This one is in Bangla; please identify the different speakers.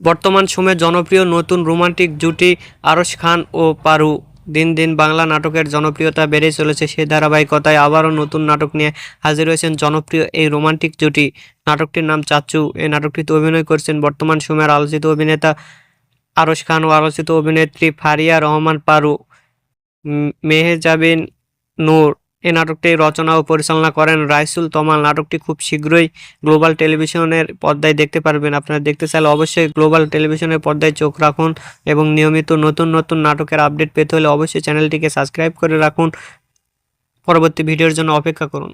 Speaker 1: বর্তমান সময়ে জনপ্রিয় নতুন রোমান্টিক জুটি আরশ খান ও পারু। দিন দিন বাংলা নাটকের জনপ্রিয়তা বেড়েই চলেছে। সেই ধারাবাহিকতায় আবারও নতুন নাটক নিয়ে হাজির হয়েছেন জনপ্রিয় এই রোমান্টিক জুটি। নাটকটির নাম চাচ্চু। এই নাটকটিতে অভিনয় করছেন বর্তমান সময়ের আলোচিত অভিনেতা আরশ খান ও আলোচিত অভিনেত্রী ফারিয়া রহমান পারু। মেহজাবিন নূর এই নাটকটি রচনা ও পরিচালনা করেন রাইসুল তমাল। নাটকটি খুব শীঘ্রই গ্লোবাল টেলিভিশনের পর্দায় দেখতে পারবেন। আপনারা দেখতে চাইলে অবশ্যই গ্লোবাল টেলিভিশনের পর্দায় চোখ রাখুন এবং নিয়মিত নতুন নতুন নাটকের আপডেট পেতে হলে অবশ্যই চ্যানেলটিকে সাবস্ক্রাইব করে রাখুন। পরবর্তী ভিডিওর জন্য অপেক্ষা করুন।